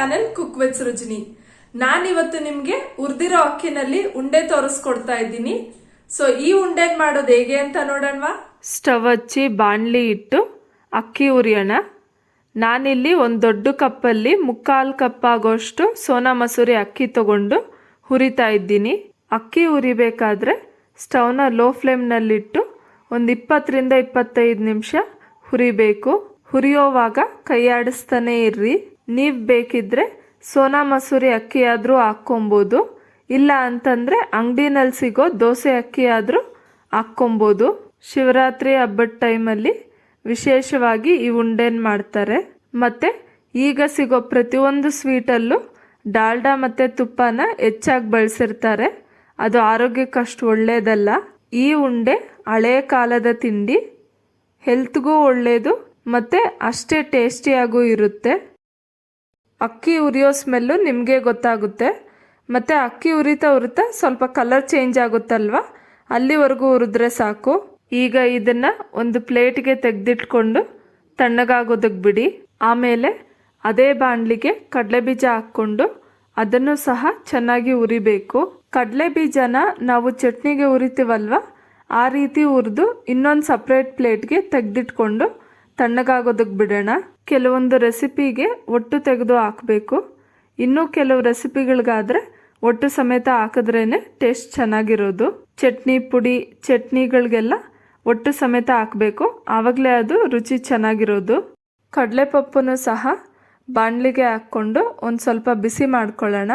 Channel cook with Srujani. ನಾನಿವತ್ತು ನಿಮ್ಗೆ ಉರ್ದಿರೋ ಅಕ್ಕಿನಲ್ಲಿ ಉಂಡೆ ತೋರಿಸ್ಕೊಡ್ತಾ ಇದ್ದೀನಿ. ಸೊ ಈ ಉಂಡೆ ಮಾಡೋದು ಹೇಗೆ ಅಂತ ನೋಡೋಣವಾ. ಸ್ಟವ್ ಹಚ್ಚಿ ಬಾಣಲಿ ಇಟ್ಟು ಅಕ್ಕಿ ಉರಿಯೋಣ. ನಾನಿಲ್ಲಿ ಒಂದು ದೊಡ್ಡ ಕಪ್ಪಲ್ಲಿ 3/4 ಕಪ್ ಆಗೋಷ್ಟು ಸೋನಾ ಮಸೂರಿ ಅಕ್ಕಿ ತಗೊಂಡು ಹುರಿತಾ ಇದ್ದೀನಿ. ಅಕ್ಕಿ ಹುರಿಬೇಕಾದ್ರೆ ಸ್ಟವ್ನ ಲೋ ಫ್ಲೇಮ್ನಲ್ಲಿಟ್ಟು ಒಂದು 20ರಿಂದ 25 ನಿಮಿಷ ಹುರಿಬೇಕು. ಹುರಿಯೋವಾಗ ಕೈ ಆಡಿಸ್ತಾನೆ ಇರ್ರಿ. ನೀವು ಬೇಕಿದ್ರೆ ಸೋನಾ ಮಸೂರಿ ಅಕ್ಕಿ ಆದರೂ ಹಾಕ್ಕೊಬೋದು, ಇಲ್ಲ ಅಂತಂದರೆ ಅಂಗಡಿನಲ್ಲಿ ಸಿಗೋ ದೋಸೆ ಅಕ್ಕಿ ಆದರೂ ಹಾಕ್ಕೊಬೋದು. ಶಿವರಾತ್ರಿ ಹಬ್ಬದ ಟೈಮಲ್ಲಿ ವಿಶೇಷವಾಗಿ ಈ ಉಂಡೆನ ಮಾಡ್ತಾರೆ. ಮತ್ತು ಈಗ ಸಿಗೋ ಪ್ರತಿಯೊಂದು ಸ್ವೀಟಲ್ಲೂ ಡಾಲ್ಡಾ ಮತ್ತು ತುಪ್ಪನ ಹೆಚ್ಚಾಗಿ ಬಳಸಿರ್ತಾರೆ. ಅದು ಆರೋಗ್ಯಕ್ಕಷ್ಟು ಒಳ್ಳೆಯದಲ್ಲ. ಈ ಉಂಡೆ ಹಳೆಯ ಕಾಲದ ತಿಂಡಿ, ಹೆಲ್ತ್ಗೂ ಒಳ್ಳೆಯದು ಮತ್ತು ಅಷ್ಟೇ ಟೇಸ್ಟಿಯಾಗೂ ಇರುತ್ತೆ. ಅಕ್ಕಿ ಉರಿಯೋ ಸ್ಮೆಲ್ಲು ನಿಮಗೆ ಗೊತ್ತಾಗುತ್ತೆ. ಮತ್ತು ಅಕ್ಕಿ ಉರಿತಾ ಸ್ವಲ್ಪ ಕಲರ್ ಚೇಂಜ್ ಆಗುತ್ತಲ್ವ, ಅಲ್ಲಿವರೆಗೂ ಹುರಿದ್ರೆ ಸಾಕು. ಈಗ ಇದನ್ನು ಒಂದು ಪ್ಲೇಟ್ಗೆ ತೆಗೆದಿಟ್ಕೊಂಡು ತಣ್ಣಗಾಗೋದಕ್ಕೆ ಬಿಡಿ. ಆಮೇಲೆ ಅದೇ ಬಾಣಲಿಗೆ ಕಡಲೆಬೀಜ ಹಾಕ್ಕೊಂಡು ಅದನ್ನು ಸಹ ಚೆನ್ನಾಗಿ ಹುರಿಬೇಕು. ಕಡಲೆಬೀಜನ ನಾವು ಚಟ್ನಿಗೆ ಹುರಿತೀವಲ್ವ, ಆ ರೀತಿ ಹುರಿದು ಇನ್ನೊಂದು ಸಪ್ರೇಟ್ ಪ್ಲೇಟ್ಗೆ ತೆಗೆದಿಟ್ಕೊಂಡು ತಣ್ಣಗಾಗೋದಕ್ಕೆ ಬಿಡೋಣ. ಕೆಲವೊಂದು ರೆಸಿಪಿಗೆ ಒಟ್ಟು ತೆಗೆದು ಹಾಕಬೇಕು. ಇನ್ನೂ ಕೆಲವು ರೆಸಿಪಿಗಳಿಗಾದರೆ ಒಟ್ಟು ಸಮೇತ ಹಾಕಿದ್ರೇ ಟೇಸ್ಟ್ ಚೆನ್ನಾಗಿರೋದು. ಚಟ್ನಿ ಪುಡಿ, ಚಟ್ನಿಗಳಿಗೆಲ್ಲ ಒಟ್ಟು ಸಮೇತ ಹಾಕಬೇಕು, ಆವಾಗಲೇ ಅದು ರುಚಿ ಚೆನ್ನಾಗಿರೋದು. ಕಡಲೆಪಪ್ಪನ್ನು ಸಹ ಬಾಣಲಿಗೆ ಹಾಕ್ಕೊಂಡು ಒಂದು ಸ್ವಲ್ಪ ಬಿಸಿ ಮಾಡ್ಕೊಳ್ಳೋಣ.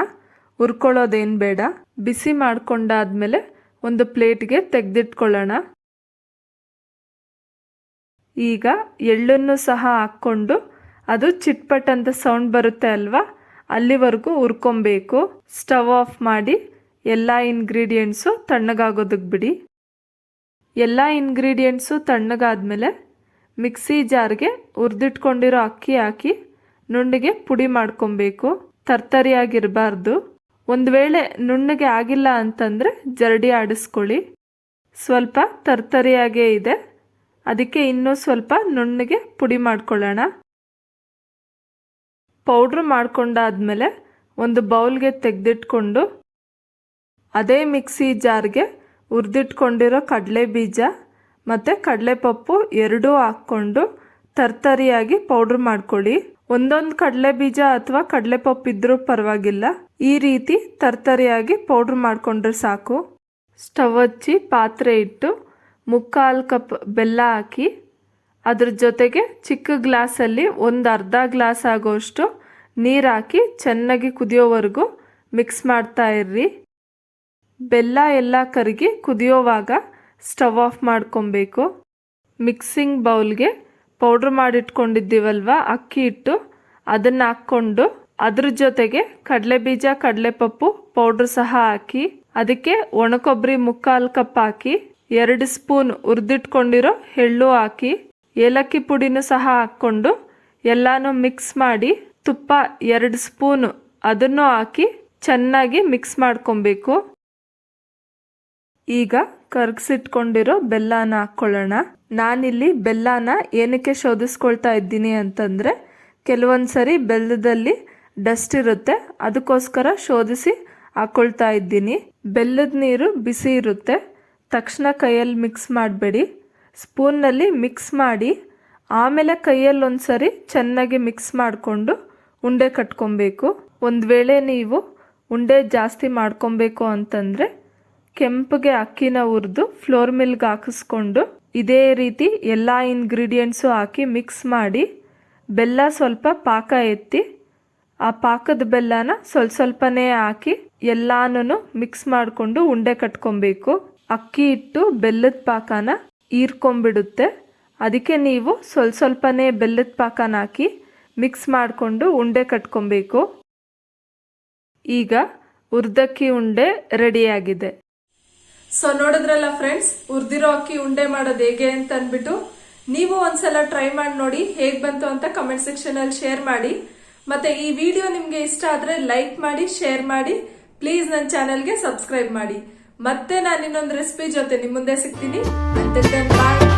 ಹುರ್ಕೊಳ್ಳೋದೇನು ಬೇಡ. ಬಿಸಿ ಮಾಡ್ಕೊಂಡಾದ್ಮೇಲೆ ಒಂದು ಪ್ಲೇಟ್ಗೆ ತೆಗೆದಿಟ್ಕೊಳ್ಳೋಣ. ಈಗ ಎಳ್ಳನ್ನು ಸಹ ಹಾಕ್ಕೊಂಡು ಅದು ಚಿಟ್ಪಟ್ ಅಂತ ಸೌಂಡ್ ಬರುತ್ತೆ ಅಲ್ವಾ, ಅಲ್ಲಿವರೆಗೂ ಹುರ್ಕೊಬೇಕು. ಸ್ಟವ್ ಆಫ್ ಮಾಡಿ ಎಲ್ಲ ಇಂಗ್ರೀಡಿಯೆಂಟ್ಸು ತಣ್ಣಗಾಗೋದಕ್ಕೆ ಬಿಡಿ. ಎಲ್ಲ ಇಂಗ್ರೀಡಿಯೆಂಟ್ಸು ತಣ್ಣಗಾದ್ಮೇಲೆ ಮಿಕ್ಸಿ ಜಾರ್ಗೆ ಹುರಿದಿಟ್ಕೊಂಡಿರೋ ಅಕ್ಕಿ ಹಾಕಿ ನುಣ್ಣಗೆ ಪುಡಿ ಮಾಡ್ಕೊಬೇಕು. ತರ್ತರಿಯಾಗಿರಬಾರ್ದು. ಒಂದು ವೇಳೆ ನುಣ್ಣಗೆ ಆಗಿಲ್ಲ ಅಂತಂದರೆ ಜರಡಿ ಆಡಿಸ್ಕೊಳ್ಳಿ. ಸ್ವಲ್ಪ ತರ್ತರಿಯಾಗೇ ಇದೆ, ಅದಕ್ಕೆ ಇನ್ನೂ ಸ್ವಲ್ಪ ನುಣ್ಣಗೆ ಪುಡಿ ಮಾಡ್ಕೊಳ್ಳೋಣ. ಪೌಡ್ರ್ ಮಾಡ್ಕೊಂಡಾದ್ಮೇಲೆ ಒಂದು ಬೌಲ್ಗೆ ತೆಗೆದಿಟ್ಕೊಂಡು ಅದೇ ಮಿಕ್ಸಿ ಜಾರ್ಗೆ ಹುರಿದಿಟ್ಕೊಂಡಿರೋ ಕಡಲೆ ಬೀಜ ಮತ್ತು ಕಡಲೆಪಪ್ಪು ಎರಡೂ ಹಾಕ್ಕೊಂಡು ತರ್ತರಿಯಾಗಿ ಪೌಡ್ರ್ ಮಾಡ್ಕೊಳ್ಳಿ. ಒಂದೊಂದು ಕಡಲೆ ಬೀಜ ಅಥವಾ ಕಡಲೆಪಪ್ಪು ಇದ್ರೂ ಪರವಾಗಿಲ್ಲ, ಈ ರೀತಿ ತರ್ತರಿಯಾಗಿ ಪೌಡ್ರ್ ಮಾಡಿಕೊಂಡ್ರೆ ಸಾಕು. ಸ್ಟವ್ ಹಚ್ಚಿ ಪಾತ್ರೆ ಇಟ್ಟು 3/4 ಕಪ್ ಬೆಲ್ಲ ಹಾಕಿ ಅದ್ರ ಜೊತೆಗೆ ಚಿಕ್ಕ ಗ್ಲಾಸಲ್ಲಿ ಒಂದು ಅರ್ಧ ಗ್ಲಾಸ್ ಆಗೋಷ್ಟು ನೀರು ಹಾಕಿ ಚೆನ್ನಾಗಿ ಕುದಿಯೋವರೆಗೂ ಮಿಕ್ಸ್ ಮಾಡ್ತಾ ಇರ್ರಿ. ಬೆಲ್ಲ ಎಲ್ಲ ಕರಗಿ ಕುದಿಯೋವಾಗ ಸ್ಟವ್ ಆಫ್ ಮಾಡ್ಕೊಬೇಕು. ಮಿಕ್ಸಿಂಗ್ ಬೌಲ್ಗೆ ಪೌಡ್ರ್ ಮಾಡಿಟ್ಕೊಂಡಿದ್ದೀವಲ್ವ ಅಕ್ಕಿ ಹಿಟ್ಟು, ಅದನ್ನು ಹಾಕ್ಕೊಂಡು ಅದ್ರ ಜೊತೆಗೆ ಕಡಲೆಬೀಜ ಕಡಲೆಪಪ್ಪು ಪೌಡ್ರ್ ಸಹ ಹಾಕಿ ಅದಕ್ಕೆ ಒಣಕೊಬ್ಬರಿ 3/4 ಕಪ್ ಹಾಕಿ 2 ಸ್ಪೂನ್ ಹುರಿದಿಟ್ಕೊಂಡಿರೋ ಎಳ್ಳು ಹಾಕಿ ಏಲಕ್ಕಿ ಪುಡಿನೂ ಸಹ ಹಾಕ್ಕೊಂಡು ಎಲ್ಲಾನು ಮಿಕ್ಸ್ ಮಾಡಿ ತುಪ್ಪ 2 ಸ್ಪೂನು ಅದನ್ನು ಹಾಕಿ ಚೆನ್ನಾಗಿ ಮಿಕ್ಸ್ ಮಾಡ್ಕೊಬೇಕು. ಈಗ ಕರಗಿಸಿಟ್ಕೊಂಡಿರೋ ಬೆಲ್ಲನ ಹಾಕ್ಕೊಳ್ಳೋಣ. ನಾನಿಲ್ಲಿ ಬೆಲ್ಲನ ಏನಕ್ಕೆ ಶೋಧಿಸ್ಕೊಳ್ತಾ ಇದ್ದೀನಿ ಅಂತಂದರೆ, ಕೆಲವೊಂದು ಸರಿ ಬೆಲ್ಲದಲ್ಲಿ ಡಸ್ಟ್ ಇರುತ್ತೆ, ಅದಕ್ಕೋಸ್ಕರ ಶೋಧಿಸಿ ಹಾಕ್ಕೊಳ್ತಾ ಇದ್ದೀನಿ. ಬೆಲ್ಲದ ನೀರು ಬಿಸಿ ಇರುತ್ತೆ, ತಕ್ಷಣ ಕೈಯಲ್ಲಿ ಮಿಕ್ಸ್ ಮಾಡಬೇಡಿ. ಸ್ಪೂನ್ನಲ್ಲಿ ಮಿಕ್ಸ್ ಮಾಡಿ ಆಮೇಲೆ ಕೈಯಲ್ಲಿ ಒಂದು ಸರಿ ಚೆನ್ನಾಗಿ ಮಿಕ್ಸ್ ಮಾಡಿಕೊಂಡು ಉಂಡೆ ಕಟ್ಕೊಬೇಕು. ಒಂದು ವೇಳೆ ನೀವು ಉಂಡೆ ಜಾಸ್ತಿ ಮಾಡ್ಕೊಬೇಕು ಅಂತಂದರೆ ಕೆಂಪಗೆ ಅಕ್ಕಿನ ಹುರಿದು ಫ್ಲೋರ್ ಮಿಲ್ಗೆ ಹಾಕಿಸ್ಕೊಂಡು ಇದೇ ರೀತಿ ಎಲ್ಲ ಇಂಗ್ರೀಡಿಯೆಂಟ್ಸು ಹಾಕಿ ಮಿಕ್ಸ್ ಮಾಡಿ ಬೆಲ್ಲ ಸ್ವಲ್ಪ ಪಾಕ ಎತ್ತಿ ಆ ಪಾಕದ ಬೆಲ್ಲನ ಸ್ವಲ್ಪನೇ ಹಾಕಿ ಎಲ್ಲಾನು ಮಿಕ್ಸ್ ಮಾಡಿಕೊಂಡು ಉಂಡೆ ಕಟ್ಕೊಬೇಕು. ಅಕ್ಕಿ ಹಿಟ್ಟು ಬೆಲ್ಲದ ಪಾಕನ ಹೀರ್ಕೊಂಡ್ಬಿಡುತ್ತೆ, ಅದಕ್ಕೆ ನೀವು ಸ್ವಲ್ಪನೇ ಬೆಲ್ಲದ ಪಾಕನ ಹಾಕಿ ಮಿಕ್ಸ್ ಮಾಡಿಕೊಂಡು ಉಂಡೆ ಕಟ್ಕೊಬೇಕು. ಈಗ ಹುರ್ದಕ್ಕಿ ಉಂಡೆ ರೆಡಿಯಾಗಿದೆ. ಸೊ ನೋಡಿದ್ರಲ್ಲ ಫ್ರೆಂಡ್ಸ್, ಹುರಿದಿರೋ ಅಕ್ಕಿ ಉಂಡೆ ಮಾಡೋದು ಹೇಗೆ ಅಂತ ಅಂದ್ಬಿಟ್ಟು ನೀವು ಒಂದ್ಸಲ ಟ್ರೈ ಮಾಡಿ ನೋಡಿ, ಹೇಗ್ ಬಂತು ಅಂತ ಕಮೆಂಟ್ ಸೆಕ್ಷನ್ ಅಲ್ಲಿ ಶೇರ್ ಮಾಡಿ. ಮತ್ತೆ ಈ ವಿಡಿಯೋ ನಿಮ್ಗೆ ಇಷ್ಟ ಆದ್ರೆ ಲೈಕ್ ಮಾಡಿ, ಶೇರ್ ಮಾಡಿ, ಪ್ಲೀಸ್ ನನ್ನ ಚಾನೆಲ್ಗೆ ಸಬ್ಸ್ಕ್ರೈಬ್ ಮಾಡಿ. ಮತ್ತೆ ನಾನು ಇನ್ನೊಂದು ರೆಸಿಪಿ ಜೊತೆ ನಿಮ್ ಮುಂದೆ ಸಿಗ್ತೀನಿ. ಬಾಯ್.